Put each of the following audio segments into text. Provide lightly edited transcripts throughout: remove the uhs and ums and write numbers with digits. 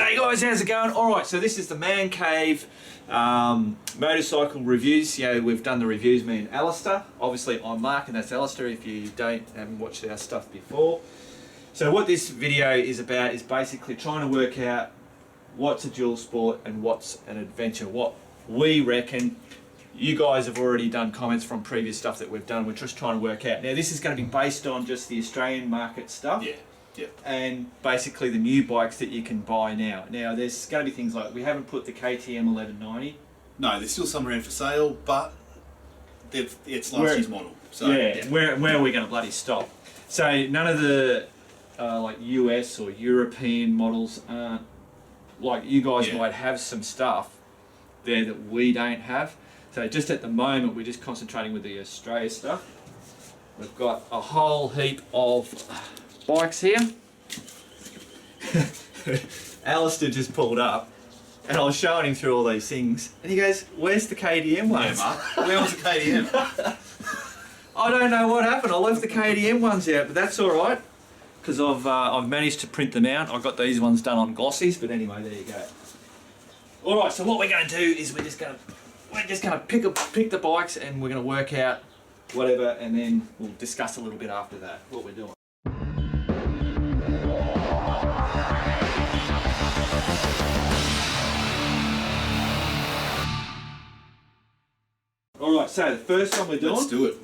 G'day guys, how's it going? Alright, so this is the Man Cave motorcycle reviews. You know, we've done the reviews, me and Alastair. Obviously I'm Mark and that's Alastair if you haven't watched our stuff before. So what this video is about is basically trying to work out what's a dual sport and what's an adventure. What we reckon. You guys have already done comments from previous stuff that we've done. We're just trying to work out. Now this is going to be based on just the Australian market stuff. Yeah. Yep. And basically the new bikes that you can buy now. Now there's going to be things like, we haven't put the KTM 1190. No, there's still some around for sale, but it's last year's model. So yeah. Where are we going to bloody stop? So none of the like US or European models aren't, like you guys might have some stuff there that we don't have. So just at the moment we're just concentrating with the Australia stuff. We've got a whole heap of bikes here. Alistair just pulled up and I was showing him through all these things and he goes, where's the KTM ones? Yeah, Mark. Where was the KTM? I don't know what happened. I left the KTM ones out, but that's alright because I've managed to print them out. I got these ones done on glossies, but anyway, there you go. Alright, so what we're going to do is we're just going to pick the bikes and we're going to work out whatever, and then we'll discuss a little bit after that what we're doing. Alright, so the first one we're doing. Let's do it.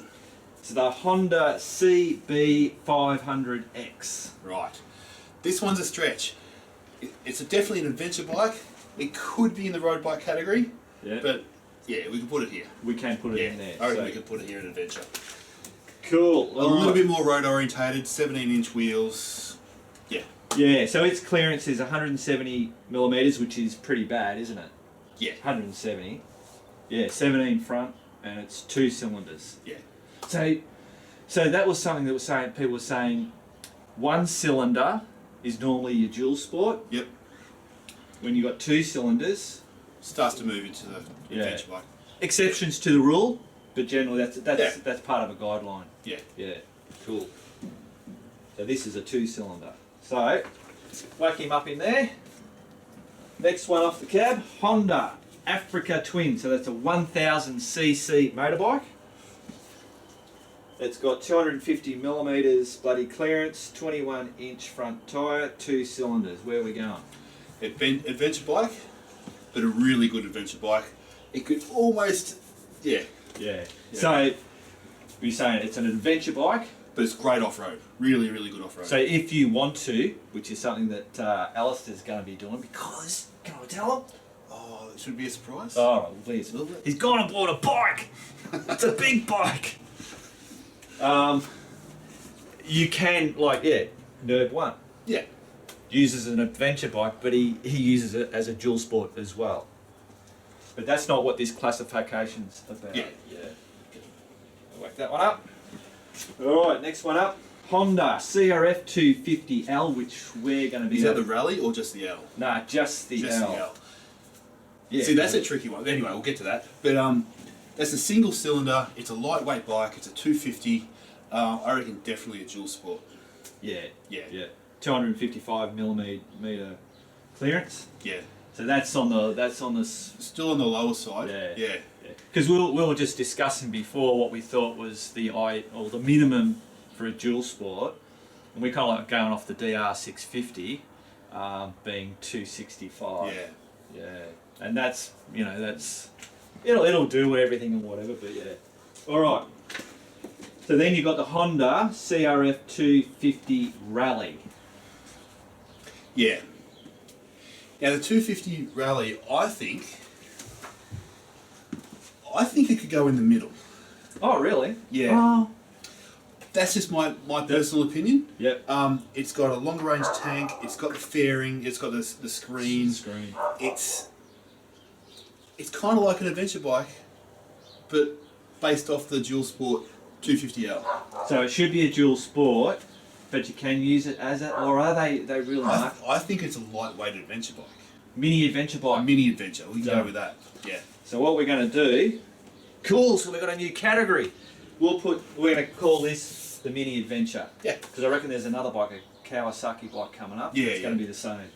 It's the Honda CB500X. Right. This one's a stretch. It's definitely an adventure bike. It could be in the road bike category, but yeah, we can put it here. We can put it in there. I reckon we can put it here in adventure. Cool. A little bit more road orientated, 17-inch wheels. Yeah. Yeah, so its clearance is 170 millimeters, which is pretty bad, isn't it? Yeah. 170. Yeah, 17 front, and it's 2 cylinders. Yeah. So that was something that people were saying 1 cylinder is normally your dual sport. Yep. When you got 2 cylinders, starts to move into the adventure bike. Exceptions to the rule, but generally that's part of a guideline. Yeah. Yeah. Cool. So this is a 2 cylinder. So whack him up in there. Next one off the cab, Honda Africa Twin. So that's a 1000cc motorbike. It's got 250 millimeters bloody clearance, 21-inch front tyre, 2 cylinders. Where are we going? Adventure bike, but a really good adventure bike. It could almost, yeah. So you're saying it's an adventure bike, but it's great off-road. Really, really good off-road. So if you want to, which is something that Alastair's going to be doing, because, can I tell him? Oh, it should be a surprise. Oh, please. He's gone and bought a bike. It's a big bike. You can, Nerd 1. Yeah. Uses an adventure bike, but he uses it as a dual sport as well. But that's not what this classification's about. Yeah. I'll whack that one up. Alright, next one up. Honda CRF250L, which we're going to be... Is that the rally or just the L? Nah, just the L. The L. Yeah, see, that's a tricky one. Anyway, we'll get to that. But that's a single cylinder. It's a lightweight bike. It's a 250. I reckon definitely a dual sport. Yeah. 255 millimeter clearance. Yeah. So that's on the still on the lower side. Yeah. Because we were just discussing before what we thought was the minimum for a dual sport, and we kind of like going off the DR650 being 265. Yeah. And that's it'll do everything and whatever. But yeah. All right. So then you've got the Honda CRF250 Rally. Yeah. Now the 250 Rally, I think it could go in the middle. Oh, really? Yeah. Oh. That's just my personal opinion. Yep. It's got a longer range tank. It's got the fairing. It's got the screen. It's kind of like an adventure bike, but based off the dual sport 250L. So it should be a dual sport, but you can use it as a, or are they really marked? I think it's a lightweight adventure bike. Mini adventure bike. A mini adventure. We can go with that. Yeah. So what we're going to do, cool, so we've got a new category. We're going to call this the mini adventure. Yeah. Because I reckon there's another bike, a Kawasaki bike coming up. Yeah, It's going to be the same.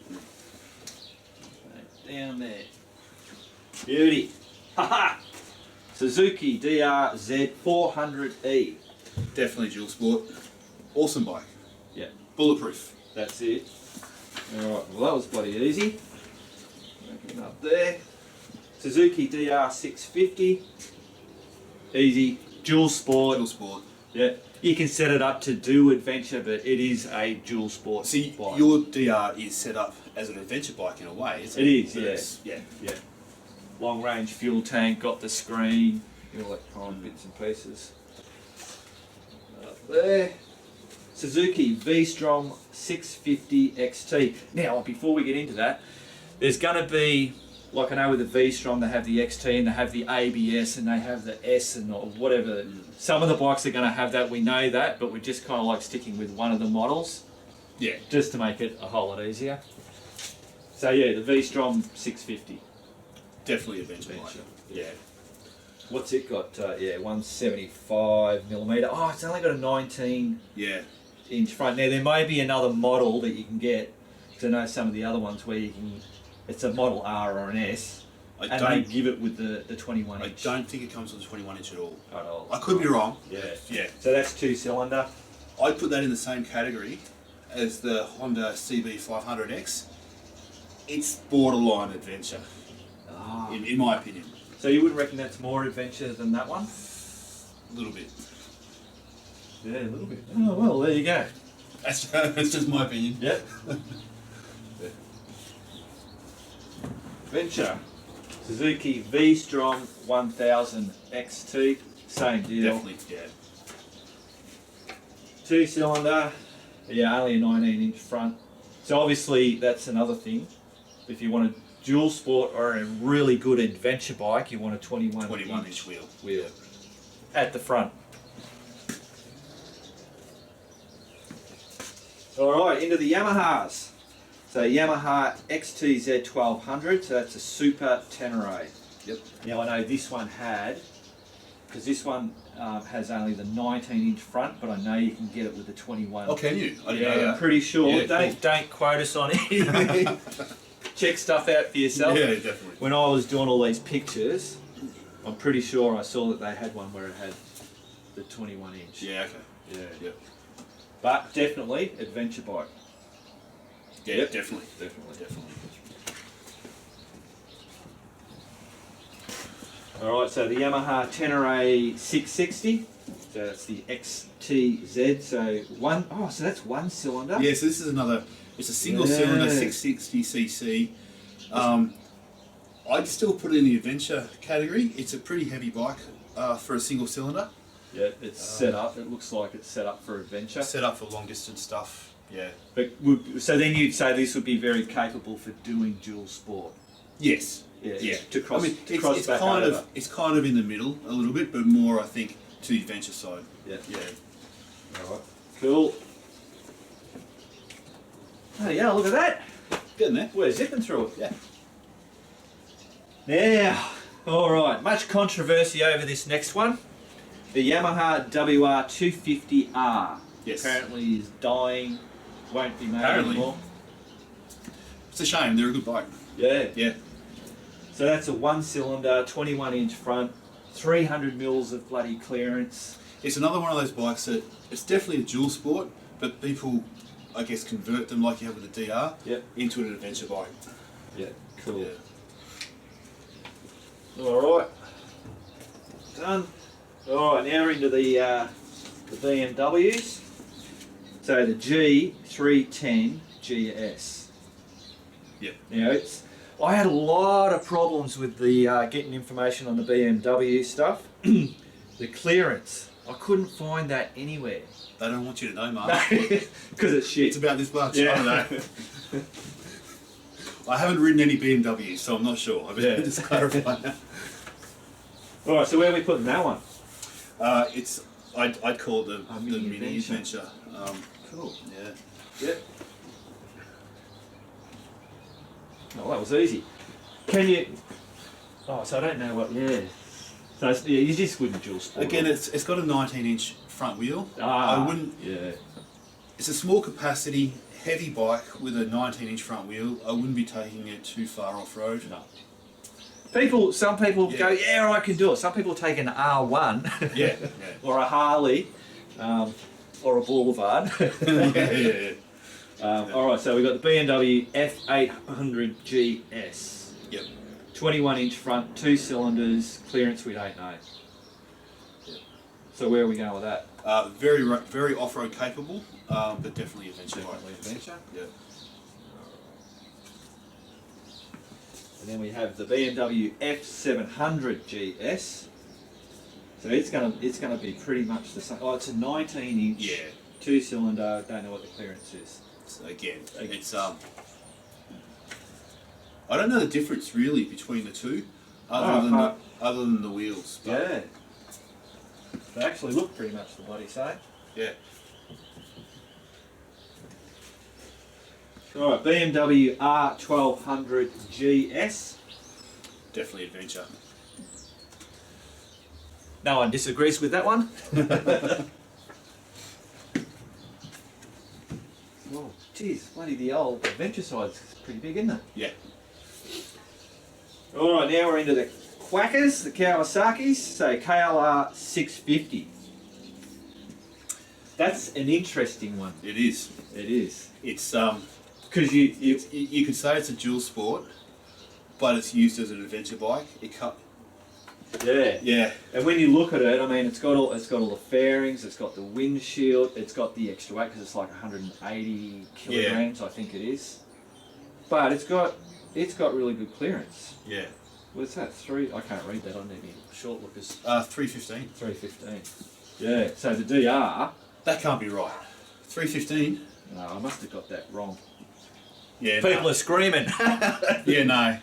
down there. Beauty. Haha! Suzuki DR-Z400E. Definitely dual sport. Awesome bike. Yeah, Bulletproof. that's it. Alright, well that was bloody easy. Open up there. Suzuki DR650. Easy. Dual sport. Dual sport. Yeah. You can set it up to do adventure, but it is a dual sport See, bike. your DR is set up as an adventure bike in a way, isn't it? It is, But yeah. it's- Yeah. Yeah. Long range fuel tank, got the screen, all that kind of bits and pieces. Up there. Suzuki V-Strom 650 XT. Now, before we get into that, there's going to be, like I know with the V-Strom, they have the XT and they have the ABS and they have the S and or whatever. Some of the bikes are going to have that, we know that, but we're just kind of like sticking with one of the models Yeah. just to make it a whole lot easier. So yeah, the V-Strom 650. Definitely adventure bike. Adventure. Yeah. What's it got? Yeah, 175mm. Oh, it's only got a 19-inch Yeah. front. Now there may be another model that you can get, because I know some of the other ones where you can. It's a Model R or an S, and they give it with the 21 I inch. don't think it comes with a 21-inch at all. At all. I could be wrong. Yeah. Yeah. So that's 2-cylinder. I'd put that in the same category as the Honda CB500X. It's borderline adventure, Ah. in my opinion. So you wouldn't reckon that's more adventure than that one? A little bit. Yeah, a little bit. Oh well, there you go. That's just my opinion. Yep. Adventure. Suzuki V-Strom 1000 XT. Same deal. Definitely, yeah. 2-cylinder. Yeah, only a 19-inch front. So obviously that's another thing. If you want a dual sport or a really good adventure bike, you want a 21-inch wheel. wheel at the front. Alright, into the Yamahas. So Yamaha XTZ 1200, so that's a Super Tenere. Yep. Now I know this one had, because this one has only the 19-inch front, but I know you can get it with the 21. Oh, can you? I didn't know Yeah, that. I'm pretty sure. Yeah, Don't quote us on anything. Check stuff out for yourself. Yeah, definitely. When I was doing all these pictures, I'm pretty sure I saw that they had one where it had the 21 inch. Yeah, okay. Yeah. Yep. But definitely adventure bike. Yeah, Yep. definitely. Definitely. Definitely. Alright, so the Yamaha Tenere 660. So that's the XTZ. So so that's 1-cylinder. Yeah, so this is another, it's a single cylinder 660cc. I'd still put it in the adventure category. It's a pretty heavy bike for a single cylinder. Yeah, it's set up. It looks like it's set up for adventure. Set up for long distance stuff. Yeah. But so then you'd say this would be very capable for doing dual sport. Yes. Yeah. Yeah. To cross. I mean, to cross it's back kind over. of in the middle a little bit, but more I think to the adventure side. Yeah. Yeah. Alright. Cool. Oh yeah, look at that. Getting there. We're zipping through it. Yeah. Now, alright, much controversy over this next one. The Yamaha WR250R. Yes. Apparently is dying, won't be made Apparently. anymore. It's a shame. They're a good bike. Yeah. Yeah. So that's a 1-cylinder, 21-inch front, 300 mils of bloody clearance. It's another one of those bikes that it's definitely a dual sport, but people, I guess, convert them like you have with the DR Yep. into an adventure bike. Yeah, cool. Yeah. Alright. Done. Alright, now we're into the BMWs. So the G310 GS. Yep. Now I had a lot of problems with the getting information on the BMW stuff. The clearance, I couldn't find that anywhere. They don't want you to know, Mark. Because it's shit. It's about this much. Yeah. I don't know. I haven't ridden any BMW, so I'm not sure. I better Yeah. just clarify that. Alright, so where are we putting that one? I'd call it the Mini mini adventure. adventure. Cool. Yeah. Yep. Oh, that was easy. Can you... Oh, so I don't know what... Yeah. So it's, yeah, you just wouldn't dual sport. Again, it's got a 19-inch front wheel. Ah, I wouldn't. Yeah. It's a small capacity, heavy bike with a 19-inch front wheel, I wouldn't be taking it too far off-road. No. Some people go, yeah, I can do it. Some people take an R1 Yeah. or a Harley or a Boulevard. All right, so we've got the BMW F800 GS. Yep. 21-inch front, 2 cylinders, clearance we don't know. Yep. So where are we going with that? Very off-road capable, but definitely adventure bike. Definitely adventure. Yep. And then we have the BMW F700 GS. So it's gonna be pretty much the same. Oh, it's a 19-inch, Yeah. 2-cylinder. Don't know what the clearance is. So again, it's I don't know the difference really between the two, other than the wheels. But Yeah. They actually look pretty much the bloody same. Yeah. Alright, BMW R1200 GS. Definitely adventure. No one disagrees with that one. Oh, geez, bloody the old adventure side's pretty big, isn't it? Yeah. Alright, now we're into the quackers, the Kawasaki's. So KLR650. That's an interesting one. It is. It is. It's Because you could say it's a dual sport, but it's used as an adventure bike. Yeah. And when you look at it, I mean, it's got all the fairings, it's got the windshield, it's got the extra weight because it's like 180 kilograms, I think it is. But it's got really good clearance. Yeah. What's that? I can't read that on any short lookers. 315. 315. Yeah. So the DR. That can't be right. 315. No, I must have got that wrong. Yeah. People are screaming. Yeah, no.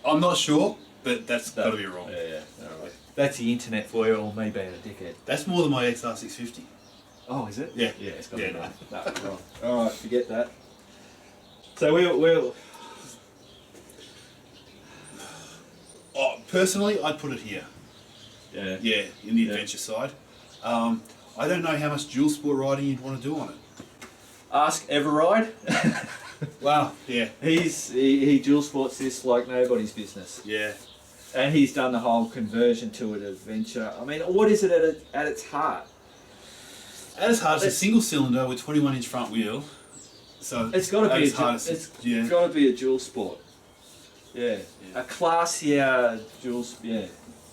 I'm not sure, but that's got to be wrong. Yeah. All right. That's the internet for you, or me being a dickhead. That's more than my XR650. Oh, is it? Yeah. Yeah, it's got to be no. wrong. No, wrong. All right, forget that. So we'll. Oh, personally, I'd put it here. Yeah. Yeah, in the adventure side. I don't know how much dual sport riding you'd want to do on it. Ask Everride. Wow. Yeah. He dual sports this like nobody's business, Yeah. and he's done the whole conversion to an adventure. I mean, what is it at its heart? At its heart, it's a single cylinder with 21-inch front wheel. So It's got to be yeah. got to be a dual sport. Yeah. A classier dual. Yeah.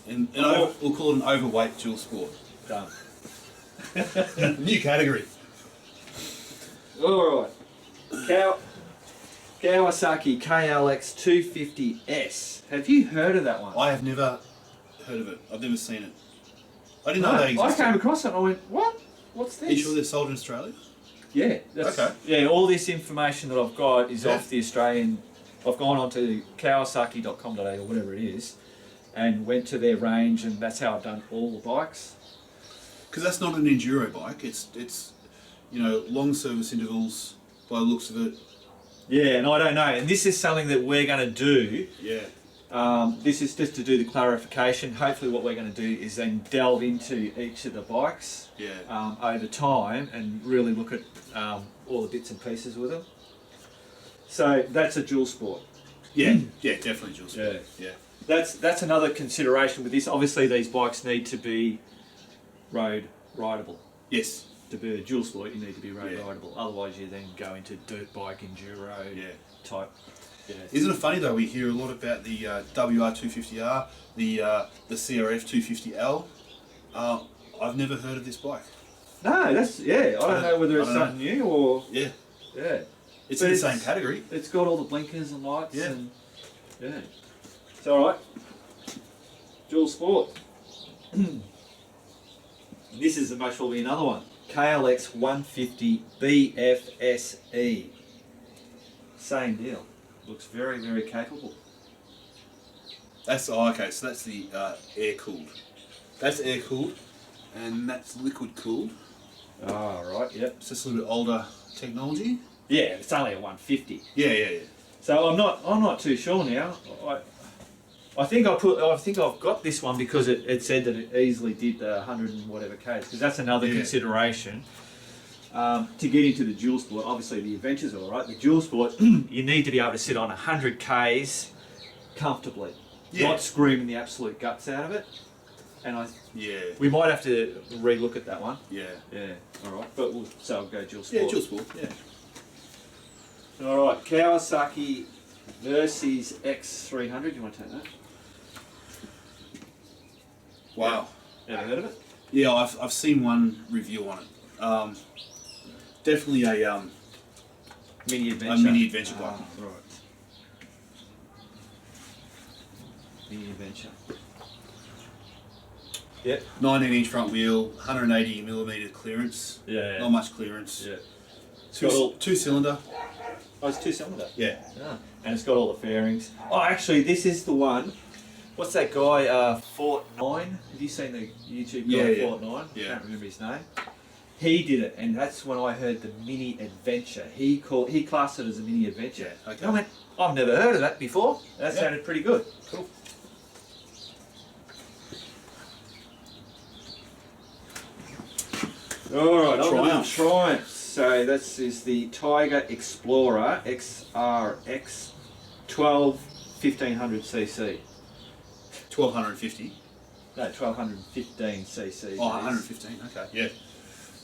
And we'll call it an overweight dual sport. Done. New category. All right. Kawasaki KLX250S. Have you heard of that one? I have never heard of it. I've never seen it. I didn't know they existed. I came across it and I went, what? What's this? Are you sure they're sold in Australia? Yeah. Okay. Yeah, all this information that I've got is off the Australian. I've gone onto kawasaki.com.au or whatever it is and went to their range, and that's how I've done all the bikes. Because that's not an enduro bike. It's long service intervals by the looks of it. Yeah, and I don't know. And this is something that we're going to do. Yeah. This is just to do the clarification. Hopefully what we're going to do is then delve into each of the bikes over time and really look at all the bits and pieces with them. So that's a dual sport. Yeah, definitely dual sport. Yeah. That's another consideration with this. Obviously these bikes need to be road rideable. Yes. To be a dual sport, you need to be road rideable. Otherwise, you then go into dirt bike enduro type. Yeah. Isn't it funny though? We hear a lot about the WR250R, the CRF250L. I've never heard of this bike. No, I don't know whether it's something new or yeah. It's But in the same category. It's got all the blinkers and lights. Yeah. And, it's all right. Dual sport. This is the most probably another one. KLX150BF SE. Same deal. Looks very, very capable. That's okay. So that's the air cooled. That's air cooled, and that's liquid cooled. Ah, right. Yep. It's just a little bit older technology. Yeah, it's only a 150. Yeah. So I'm not too sure now. I think I've got this one because it said that it easily did the 100 and whatever k's, because that's another consideration. to get into the dual sport, obviously the adventure's all right. The dual sport, you need to be able to sit on 100 Ks comfortably, not screaming the absolute guts out of it. And we might have to re-look at that one. Yeah. All right, but so I'll go dual sport. Yeah, dual sport. Yeah. All right, Kawasaki VERSYS-X 300. Do you want to take that? Wow. Ever heard of it? Yeah, I've seen one review on it. Definitely a mini adventure. A mini adventure bike. Right. Mini adventure. Yep. 19-inch front wheel, 180mm clearance. Yeah. Not much clearance. Yeah. Two-cylinder. Oh, it's two-cylinder? Yeah. And it's got all the fairings. Oh, actually, this is the one. What's that guy, Fort 9? Have you seen the YouTube guy, Fort 9? Yeah. I can't remember his name. He did it, and that's when I heard the mini adventure. He classed it as a mini adventure. Yeah, okay. I went, I've never heard of that before. That sounded pretty good. Cool. Alright, Triumph. So this is the Tiger Explorer XRX 1500cc. 1250? No, 1215cc. Oh, 115, okay. Yeah.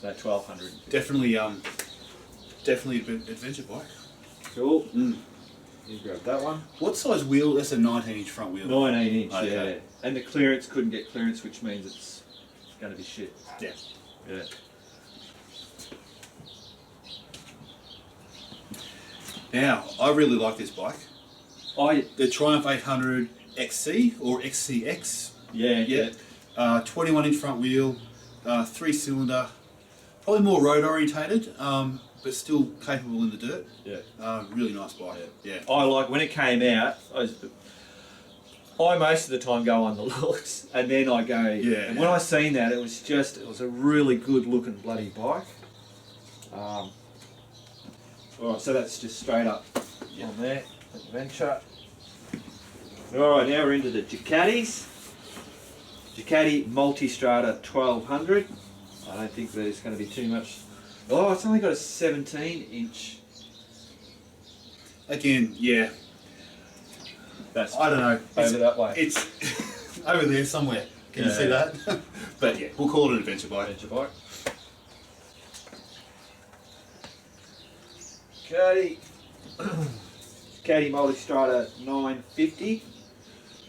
No, 1200. Definitely an adventure bike. Cool. You grab that one. What size wheel? That's a 19-inch front wheel. 19-inch, yeah. And the clearance couldn't get clearance, which means it's going to be shit. Yeah. Yeah. Now, I really like this bike. The Triumph 800 XC or XCX. Yeah. 21-inch front wheel, 3-cylinder, probably more road orientated, but still capable in the dirt. Yeah. Really nice bike. Yeah. I like when it came out. I most of the time go on the looks, and then I go. Yeah. And when I seen that, it was a really good looking bloody bike. Alright, so that's just straight up on there, adventure. Alright, now we're into the Ducatis. Ducati Multistrada 1200. I don't think there's going to be too much. Oh, it's only got a 17-inch. Again, yeah. That's I don't know. Over that way. It's over there somewhere. Can you see that? But yeah, we'll call it an adventure bike. Adventure bike. Ducati Multistrada 950.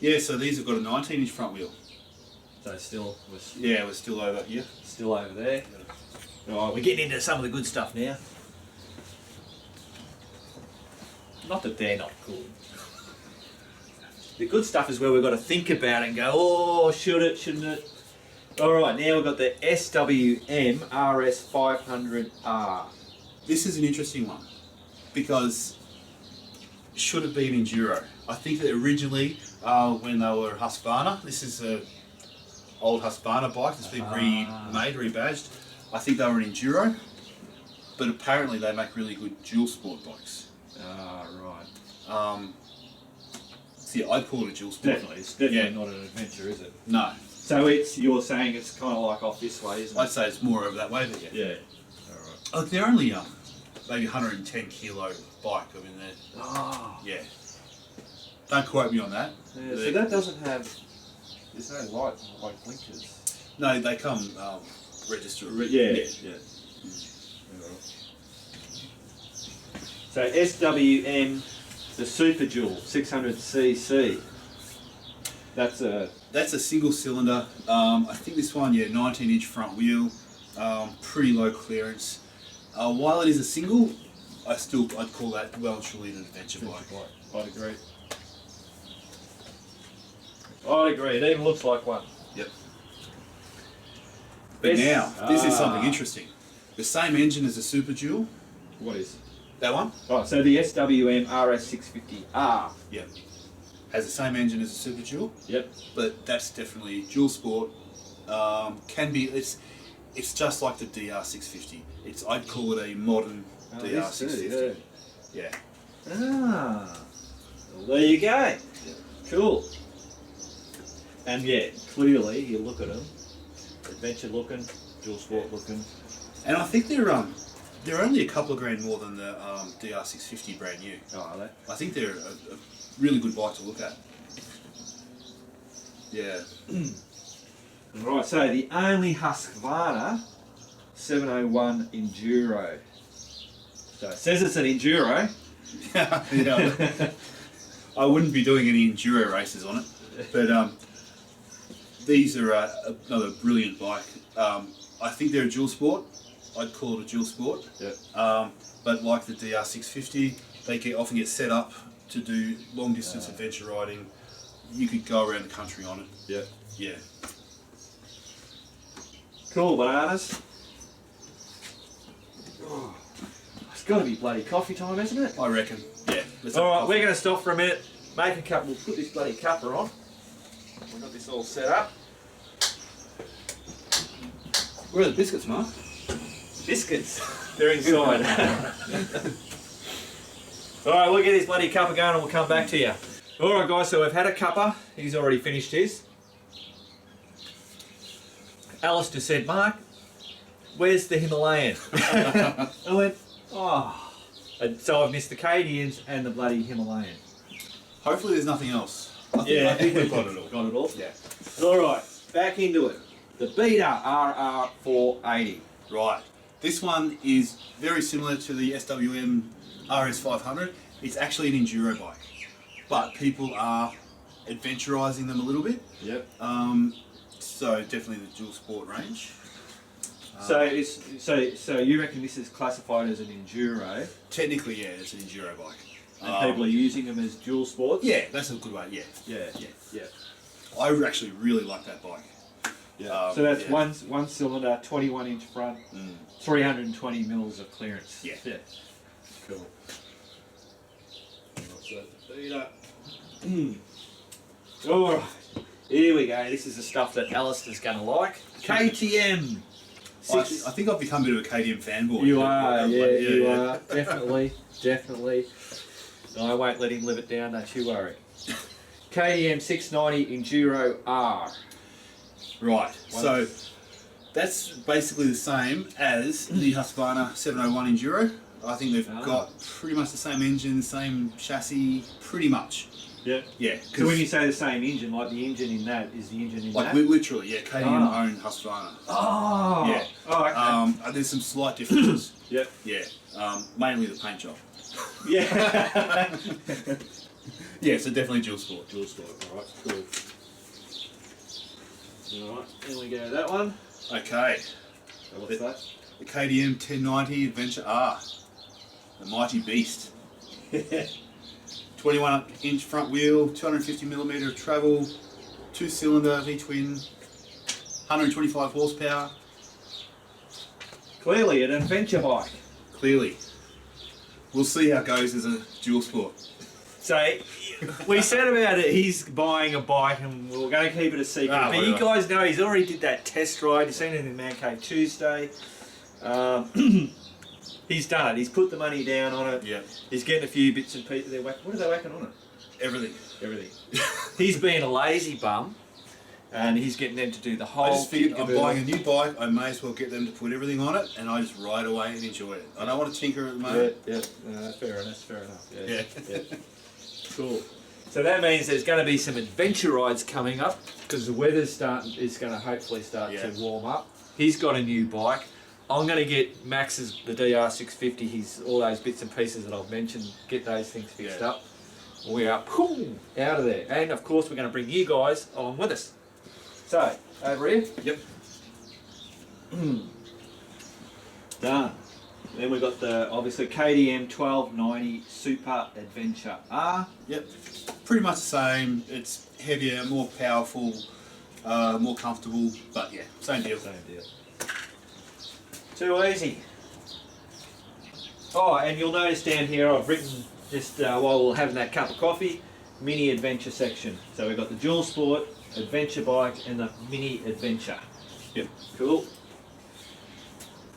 Yeah, so these have got a 19-inch front wheel. So we're still over here. Still over there. Alright, we're getting into some of the good stuff now. Not that they're not good. The good stuff is where we've got to think about it and go, oh, should it, shouldn't it? Alright, now we've got the SWM RS500R. This is an interesting one because should it be an Enduro? I think that originally when they were Husqvarna, this is an old Husqvarna bike that's been remade, rebadged. I think they were an Enduro, but apparently they make really good dual sport bikes. Right. So yeah, I'd call it a dual sport. Definitely, it's definitely not an adventure, is it? No. So you're saying it's kind of like off this way, isn't it? I'd say it's more over that way, but yeah. Yeah. Alright. Look, they're only maybe 110 kilo bike. I mean, yeah. Don't quote me on that. Yeah, so that doesn't have. There's no light blinkers. No, they come registered. Yeah. So SWM, the SuperDual 600cc. That's a single cylinder. I think this one, 19-inch front wheel, pretty low clearance. While it is a single, I'd call that well and truly an adventure bike. I'd agree. It even looks like one. Yep. But now, this is something interesting. The same engine as the SuperDual. What is? That one? Oh, so the SWM RS650R. Yep. Has the same engine as the SuperDual. Yep. But that's definitely dual sport. It's just like the DR650. I'd call it a modern DR650. Yeah. Well, there you go. Yeah. Cool. And clearly you look at them, adventure looking, dual sport looking. And I think they're They're only a couple of grand more than the DR650 brand new. Oh, are they? I think they're a really good bike to look at. Yeah. Right, so the only Husqvarna 701 Enduro. So it says it's an Enduro. Yeah. I wouldn't be doing any enduro races on it, but these are another brilliant bike. I think they're a dual sport. I'd call it a dual sport. Yep. But like the DR650, they often get set up to do long distance adventure riding. You could go around the country on it. Yep. Yeah. Cool bananas. Oh, it's got to be bloody coffee time, isn't it? I reckon. Yeah. Alright, we're going to stop for a minute, make a cup, we'll put this bloody cuppa on. We've got this all set up. Where are the biscuits, Mark? Biscuits, they're inside. Alright, we'll get this bloody cuppa going and we'll come back to you. Alright guys, so we've had a cuppa, he's already finished his. Alastair said, Mark, where's the Himalayan? I went, oh. And so I've missed the KTMs and the bloody Himalayan. Hopefully there's nothing else. I think we've got it all. Got it all? Yeah. Alright, back into it. The Beta RR480. Right. This one is very similar to the SWM RS500. It's actually an enduro bike, but people are adventurizing them a little bit. Yep. So definitely the dual sport range. So you reckon this is classified as an enduro? Technically, yeah, it's an enduro bike. And people are using them as dual sports? Yeah, that's a good way. Yeah. Yeah. I actually really like that bike. Yeah. So that's one cylinder, 21-inch front, 320 mils of clearance. Yeah. Cool. Alright, here we go. This is the stuff that Alistair's going to like. KTM. I think I've become a bit of a KTM fanboy. You are, you are. Definitely. No, I won't let him live it down, don't you worry. KTM 690 Enduro R. Right, so that's basically the same as the Husqvarna 701 Enduro. I think they've got pretty much the same engine, same chassis, pretty much. Yeah. Yeah. So when you say the same engine, like the engine in that is the engine in that? Like literally, yeah. KTM own Husqvarna. Oh. Yeah. Oh, okay. There's some slight differences. Yep. Yeah. Mainly the paint job. Yeah. Yeah. So definitely dual sport. Dual sport. All right. Cool. All right. Then we go to that one. Okay. So what's that? The KTM 1090 Adventure R. The mighty beast. 21-inch front wheel, 250mm of travel, 2-cylinder V-twin, 125 horsepower. Clearly an adventure bike. Clearly. We'll see how it goes as a dual sport. So, we said about it, he's buying a bike and we're going to keep it a secret. But whatever. you guys know he's already did that test ride. You've seen it in Man Cave Tuesday. He's done it. He's put the money down on it. Yeah. He's getting a few bits and pieces. What are they whacking on it? Everything. He's being a lazy bum, and he's getting them to do the whole. I just figured I'm kit buying a new bike. I may as well get them to put everything on it, and I just ride away and enjoy it. I don't want to tinker at the moment. Yeah. No, fair enough. Yeah. Cool. So that means there's going to be some adventure rides coming up because the weather's is going to hopefully start to warm up. He's got a new bike. I'm going to get Max's the DR650. All those bits and pieces that I've mentioned. Get those things fixed up. We are out of there, and of course we're going to bring you guys along with us. So over here. Yep. Done. Then we've got the obviously KTM 1290 Super Adventure R. Yep. Pretty much the same. It's heavier, more powerful, more comfortable, but yeah, same deal. Too easy. Oh, and you'll notice down here I've written just while we're having that cup of coffee, mini adventure section. So we've got the dual sport, adventure bike, and the mini adventure. Yep. Cool.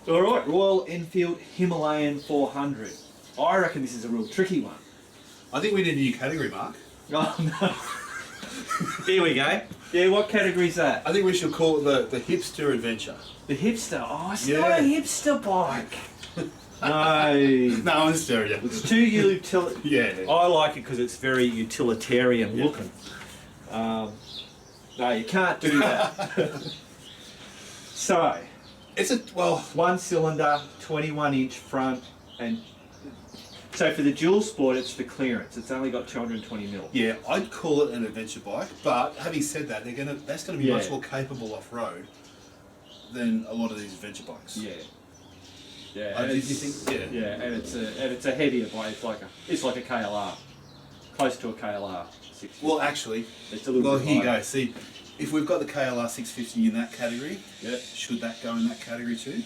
All right, Royal Enfield Himalayan 400. I reckon this is a real tricky one. I think we need a new category, Mark. Oh no. Here we go. Yeah, what category is that? I think we should call it the hipster adventure. The hipster. Oh, it's Yeah. not a hipster bike. No. No, I'm just staring at you. It's too Yeah. I like it because it's very utilitarian looking. No, you can't do that. So, It's a, well, one cylinder, 21-inch front, and so for the dual sport, it's the clearance. It's only got 220 mil. yeah, I'd call it an adventure bike, but having said that, that's gonna be much more capable off-road than a lot of these adventure bikes. Yeah. Yeah. Do And you it's, think? Yeah. yeah, and it's a heavier bike. It's like a KLR, close to a KLR 650. Well, actually, it's a little well, bit here you lighter. go. See, if we've got the KLR650 in that category, Yeah. should that go in that category too,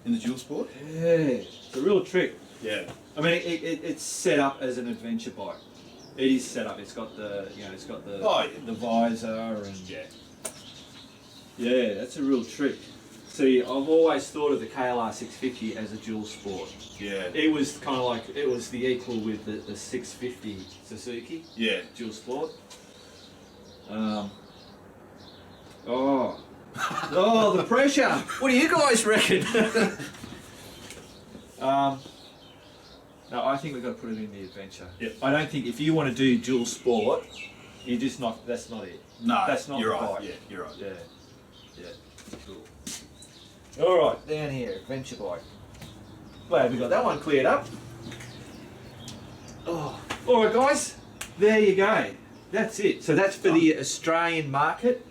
in the dual sport? Yeah, it's a real trick. Yeah. I mean, it's set up as an adventure bike. It is set up. It's got the, it's got the the visor and yeah, that's a real trick. See, I've always thought of the KLR650 as a dual sport. Yeah. It was kind of like it was the equal with the 650 Suzuki Yeah. dual sport. Oh, the pressure! What do you guys reckon? No, I think we've got to put it in the adventure. Yep. I don't think if you want to do dual sport, you're just not. That's not it. No, That's not you're the right. bike. Yeah, you're right. Yeah. Yeah. Cool. All right, down here, adventure bike. Glad we got that one cleared up. Oh, all right, guys. There you go. That's it. So that's for the Australian market.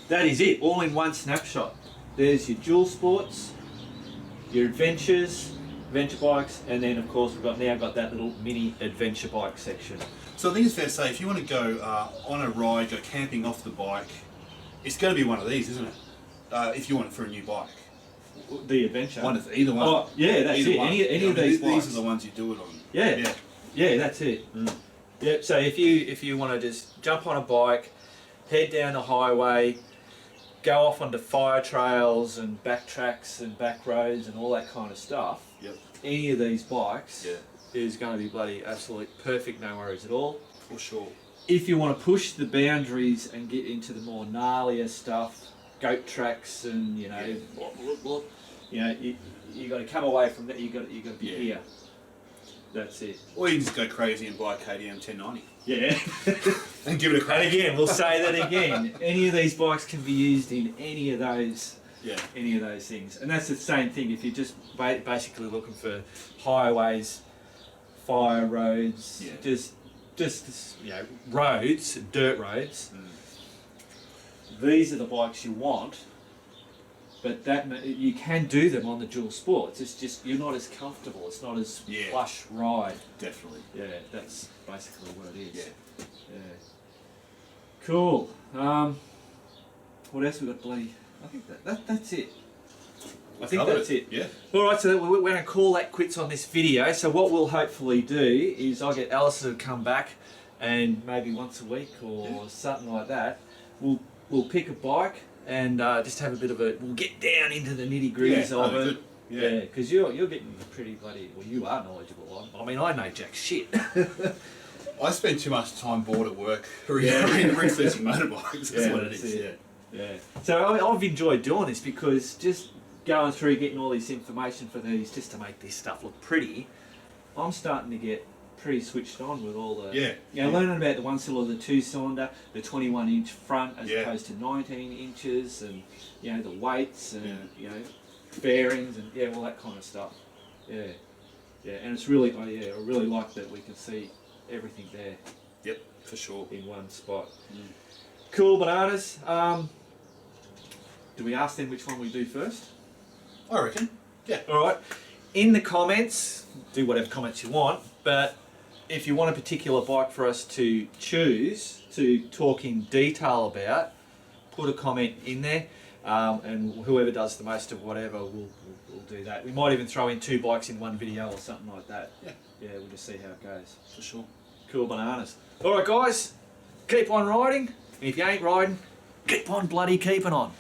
That is it. All in one snapshot. There's your dual sports, your adventure bikes, and then of course we've now got that little mini adventure bike section. So I think it's fair to say, if you want to go on a ride, go camping off the bike, it's going to be one of these, isn't it? If you want it for a new bike. The adventure. Either one. Oh, yeah, that's Either it. one. Any of these bikes. These are the ones you do it on. Yeah. Yeah, that's it. Yeah. So if you want to just jump on a bike, head down the highway, go off onto fire trails and back tracks and back roads and all that kind of stuff. Yep. Any of these bikes is going to be bloody absolutely perfect, no worries at all. For sure. If you want to push the boundaries and get into the more gnarlier stuff, goat tracks and you got to come away from that. You got to be here. That's it. Or you can just go crazy and buy a KTM 1090. Yeah. And give it a crack. And again, we'll say that again. Any of these bikes can be used in any of those. Yeah. Any of those things, and that's the same thing. If you're just basically looking for highways, fire roads, just roads, dirt roads. These are the bikes you want, but you can do them on the dual sports. It's just you're not as comfortable. It's not as plush ride. Definitely. Yeah, that's basically what it is. Yeah. Cool. What else we got, bloody? I think that's it. I think that's it. Yeah. Alright, so we're going to call that quits on this video. So what we'll hopefully do is I'll get Alastair to come back and maybe once a week or something like that, we'll pick a bike and just have a bit of we'll get down into the nitty gritties of it. Good. Yeah. Because you're getting pretty bloody, well you are knowledgeable. I mean I know jack shit. I spend too much time bored at work researching motorbikes. That's what it is. Yeah. So I've enjoyed doing this because just going through getting all this information for these just to make this stuff look pretty, I'm starting to get pretty switched on with all the learning about the 1-cylinder, the 2-cylinder, the 21-inch front as opposed to 19 inches, and the weights and bearings and all that kind of stuff. Yeah, and it's really I really like that we can see everything there. Yep, for sure. In one spot. Cool bananas. Do we ask them which one we do first? I reckon. Yeah. Alright. In the comments, do whatever comments you want, but if you want a particular bike for us to choose to talk in detail about, put a comment in there, and whoever does the most of whatever will do that. We might even throw in 2 bikes in one video or something like that. Yeah, we'll just see how it goes. For sure. Cool bananas. Alright guys, keep on riding. And if you ain't riding, keep on bloody keeping on.